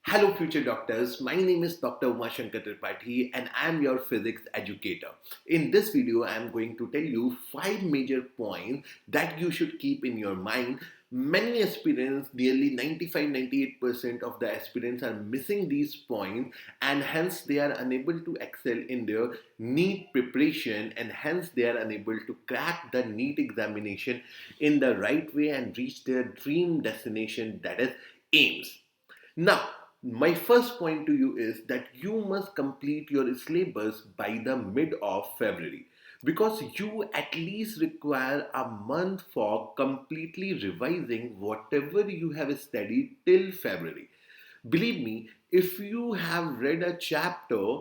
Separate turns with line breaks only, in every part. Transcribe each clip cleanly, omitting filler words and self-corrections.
Hello future doctors, my name is Dr. Shankar and I am your physics educator. In this video, I am going to tell you 5 major points that you should keep in your mind. Many aspirants, nearly 95-98% of the aspirants are missing these points and hence they are unable to excel in their NEET preparation and hence they are unable to crack the NEET examination in the right way and reach their dream destination, that is AIMS. Now, my first point to you is that you must complete your syllabus by the mid of February because you at least require a month for completely revising whatever you have studied till February. Believe me, if you have read a chapter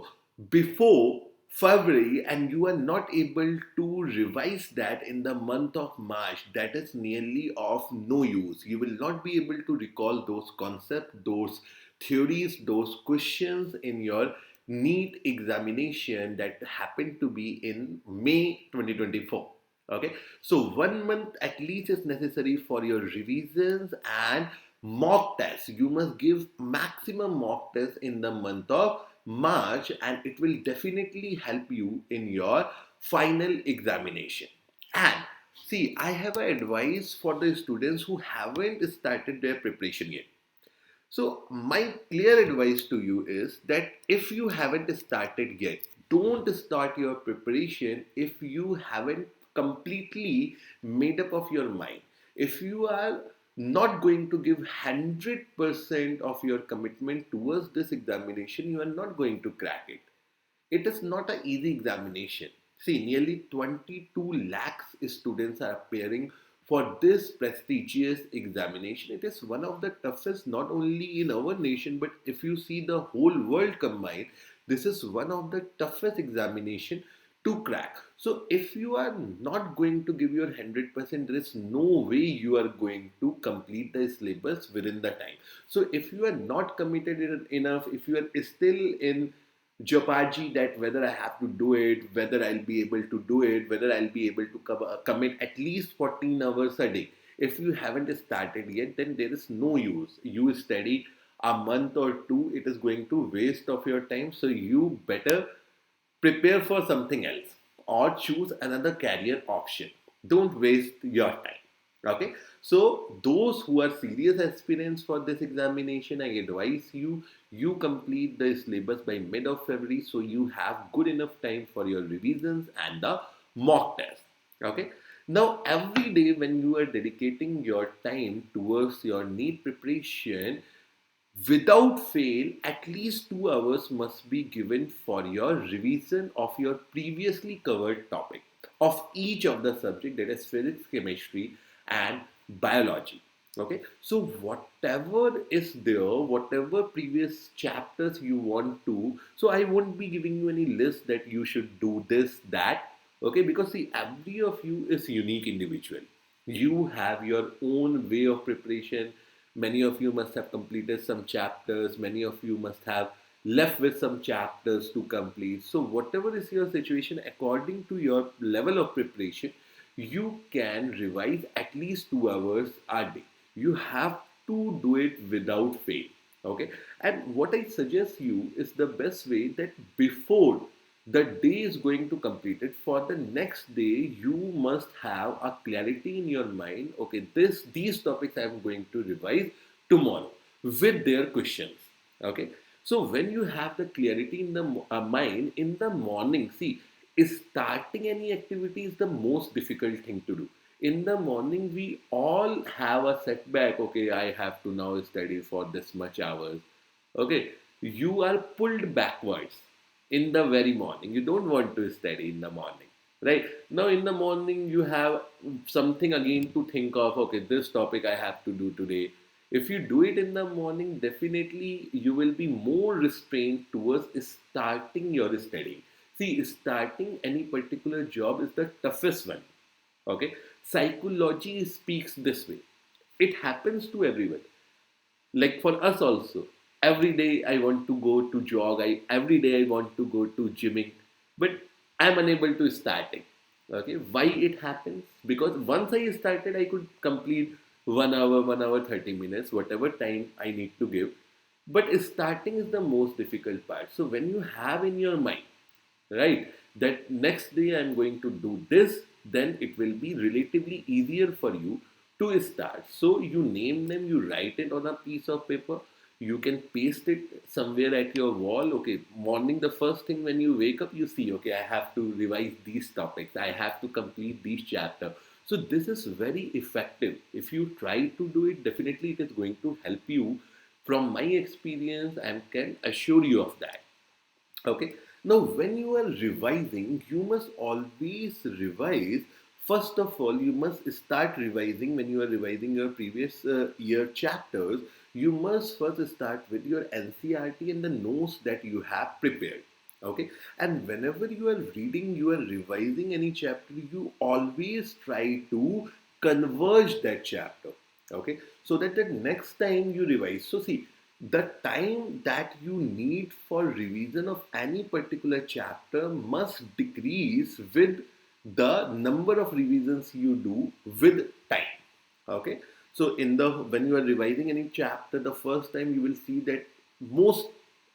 before February and you are not able to revise that in the month of March, that is nearly of no use. You will not be able to recall those concepts, those theories, those questions in your NEET examination that happened to be in May 2024. Okay, so 1 month at least is necessary for your revisions and mock tests. You must give maximum mock tests in the month of March and it will definitely help you in your final examination. And see, I have an advice for the students who haven't started their preparation yet. So, my clear advice to you is that if you haven't started yet, don't start your preparation if you haven't completely made up of your mind. If you are not going to give 100% of your commitment towards this examination, you are not going to crack it. It is not an easy examination. See, nearly 22 lakhs students are appearing for this prestigious examination. It is one of the toughest, not only in our nation, but if you see the whole world combined, this is one of the toughest examination to crack. So if you are not going to give your 100%, there is no way you are going to complete the syllabus within the time. So if you are not committed enough, if you are still in jeopardy that whether I have to do it, whether I'll be able to do it, whether I'll be able to commit at least 14 hours a day. If you haven't started yet, then there is no use. You study a month or two, it is going to waste of your time. So you better prepare for something else or choose another career option. Don't waste your time. Okay, so those who are serious aspirants for this examination, I advise you complete the syllabus by mid of February so you have good enough time for your revisions and the mock test. Okay, now every day when you are dedicating your time towards your NEET preparation, without fail, at least 2 hours must be given for your revision of your previously covered topic of each of the subject, that is physics, chemistry, and biology. Okay, so whatever is there, whatever previous chapters you want to, so I won't be giving you any list that you should do this, that. Okay, because see, every of you is unique individual. You have your own way of preparation. Many of you must have completed some chapters, many of you must have left with some chapters to complete. So, whatever is your situation, according to your level of preparation, you can revise at least 2 hours a day. You have to do it without fail. Okay, and what I suggest you is the best way that before the day is going to complete it, for the next day you must have a clarity in your mind. Okay, these topics I am going to revise tomorrow with their questions. Okay, so when you have the clarity in the mind in the morning, see, starting any activity is the most difficult thing to do. In the morning we all have a setback. Okay, I have to now study for this much hours. Okay, you are pulled backwards in the very morning. You don't want to study in the morning, right? Now, in the morning, you have something again to think of. Okay, this topic I have to do today. If you do it in the morning, definitely you will be more restrained towards starting your study. See, starting any particular job is the toughest one. Okay, psychology speaks this way. It happens to everyone, like for us also. Every day I want to go to jog, every day I want to go to gymming, but I'm unable to start it. Okay, why it happens? Because once I started, I could complete 1 hour, 1 hour 30 minutes, whatever time I need to give. But starting is the most difficult part. So when you have in your mind, right, that next day I'm going to do this, then it will be relatively easier for you to start. So you name them, you write it on a piece of paper, you can paste it somewhere at your wall. Okay, morning, the first thing when you wake up, you see, okay, I have to revise these topics, I have to complete these chapters. So this is very effective. If you try to do it, definitely it is going to help you. From my experience, I can assure you of that. Okay. Now, when you are revising, you must always revise. First of all, you must start revising when you are revising your previous year chapters. You must first start with your NCRT and the notes that you have prepared. Okay. And whenever you are reading, you are revising any chapter, you always try to converge that chapter. Okay. So that the next time you revise. So, see, the time that you need for revision of any particular chapter must decrease with the number of revisions you do with time. Okay, so in the when you are revising any chapter the first time, you will see that most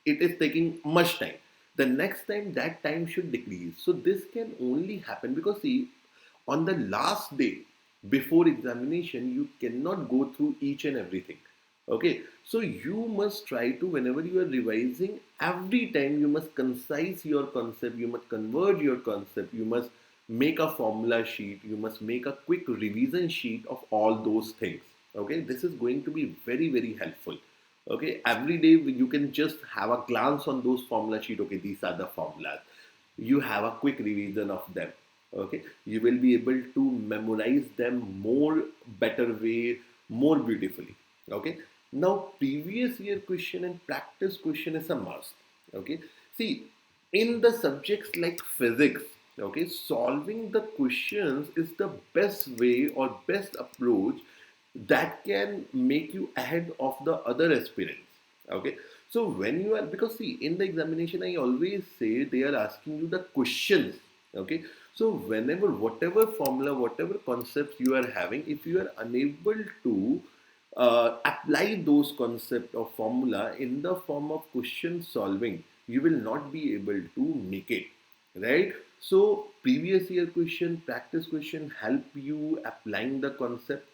it is taking much time. The next time, that time should decrease. So this can only happen because, see, on the last day before examination, you cannot go through each and everything. Okay, so you must try to, whenever you are revising, every time you must concise your concept, you must converge your concept, you must make a formula sheet, you must make a quick revision sheet of all those things. Okay, this is going to be very, very helpful. Okay, every day you can just have a glance on those formula sheet. Okay, these are the formulas, you have a quick revision of them. Okay, you will be able to memorize them more better way, more beautifully. Okay, now previous year question and practice question is a must. Okay, see, in the subjects like physics, okay, solving the questions is the best way or best approach that can make you ahead of the other aspirants. Okay, so when you are, because see, in the examination I always say they are asking you the questions. Okay, so whenever, whatever formula, whatever concepts you are having, if you are unable to apply those concept or formula in the form of question solving, you will not be able to make it, right? So previous year question, practice question help you applying the concept.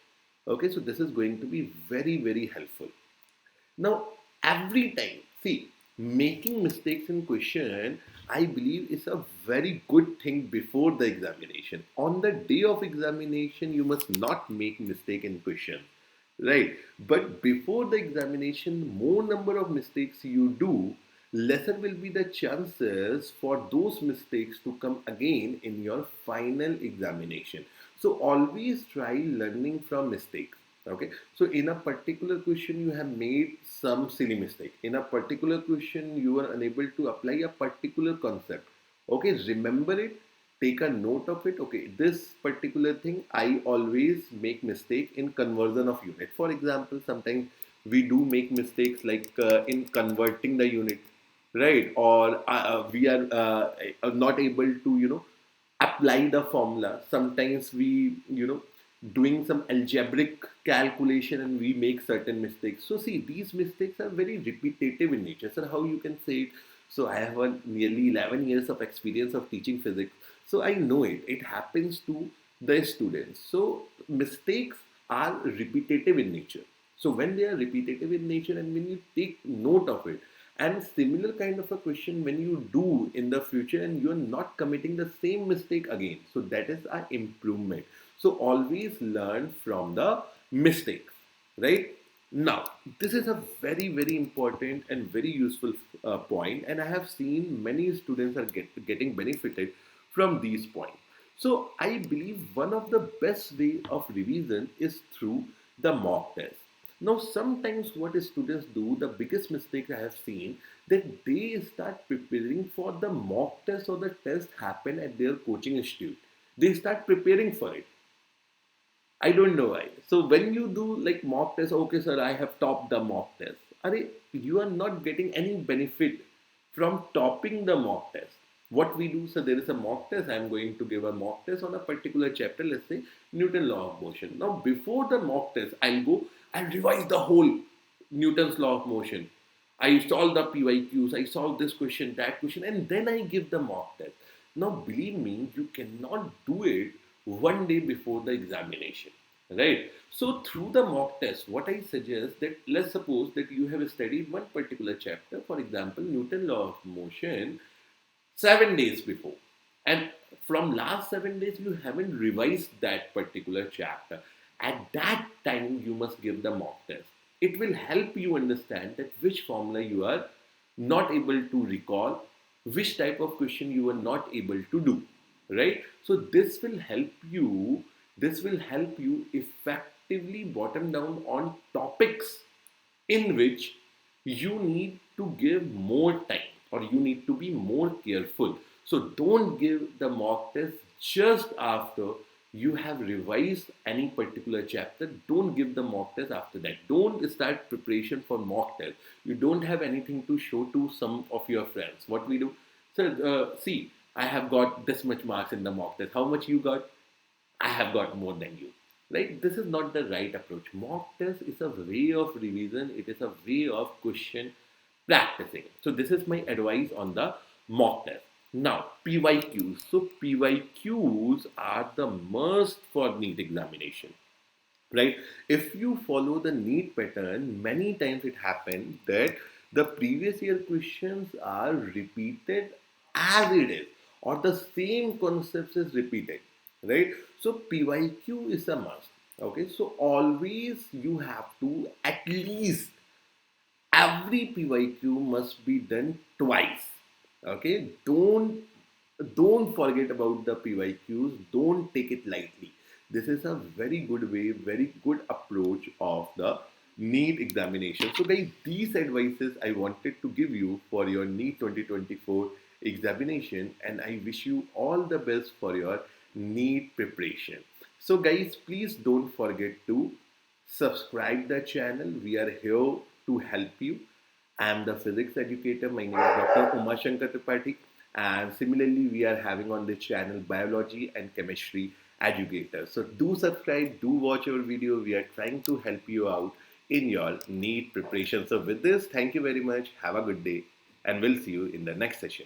Okay, so this is going to be very, very helpful. Now, every time, see, making mistakes in question, I believe, is a very good thing before the examination. On the day of examination, you must not make mistake in question, right? But before the examination, more number of mistakes you do, lesser will be the chances for those mistakes to come again in your final examination. So always try learning from mistakes. Okay, so in a particular question you have made some silly mistake, in a particular question you are unable to apply a particular concept. Okay, remember it, take a note of it. Okay, this particular thing I always make mistake in conversion of unit. For example, sometimes we do make mistakes like in converting the unit, right? Or we are not able to, apply the formula. Sometimes we, doing some algebraic calculation and we make certain mistakes. So see, these mistakes are very repetitive in nature. So how you can say it? So I have a nearly 11 years of experience of teaching physics. So I know it. It happens to the students. So mistakes are repetitive in nature. So when they are repetitive in nature and when you take note of it, and similar kind of a question when you do in the future and you're not committing the same mistake again, so that is an improvement. So always learn from the mistakes, right? Now, this is a very, very important and very useful point, and I have seen many students are getting benefited from these points. So I believe one of the best way of revision is through the mock test. Now, sometimes what students do, the biggest mistake I have seen, that they start preparing for the mock test or the test happen at their coaching institute. They start preparing for it. I don't know why. So when you do like mock test, okay, sir, I have topped the mock test. Are you are not getting any benefit from topping the mock test. What we do, so there is a mock test. I am going to give a mock test on a particular chapter, let's say Newton law of motion. Now, before the mock test, I'll revise the whole Newton's law of motion. I solve the PYQs, I solve this question, that question, and then I give the mock test. Now, believe me, you cannot do it one day before the examination, right? So, through the mock test, what I suggest that let's suppose that you have studied one particular chapter, for example, Newton law of motion, 7 days before, and from last 7 days you haven't revised that particular chapter. At that time you must give the mock test. It will help you understand that which formula you are not able to recall, which type of question you are not able to do, right? So this will help you effectively bottom down on topics in which you need to give more time or you need to be more careful. So don't give the mock test just after you have revised any particular chapter. Don't give the mock test after that. Don't start preparation for mock test. You don't have anything to show to some of your friends. What we do? So see, I have got this much marks in the mock test. How much you got? I have got more than you. Like, this is not the right approach. Mock test is a way of revision. It is a way of question practicing. So this is my advice on the mock test. Now, PYQs. So PYQs are the must for NEET examination, right? If you follow the NEET pattern, many times it happens that the previous year questions are repeated as it is, or the same concepts is repeated, right? So PYQ is a must. Okay, so always you have to at least every PYQ must be done twice. Okay, don't forget about the PYQs. Don't take it lightly. This is a very good way, very good approach of the NEET examination. So guys, these advices I wanted to give you for your NEET 2024 examination, and I wish you all the best for your NEET preparation. So guys, please don't forget to subscribe the channel. We are here to help you. I am the physics educator. My name is Dr. Shankar, and similarly we are having on the channel biology and chemistry educator. So do subscribe, do watch our video. We are trying to help you out in your NEET preparation. So with this, thank you very much. Have a good day, and we'll see you in the next session.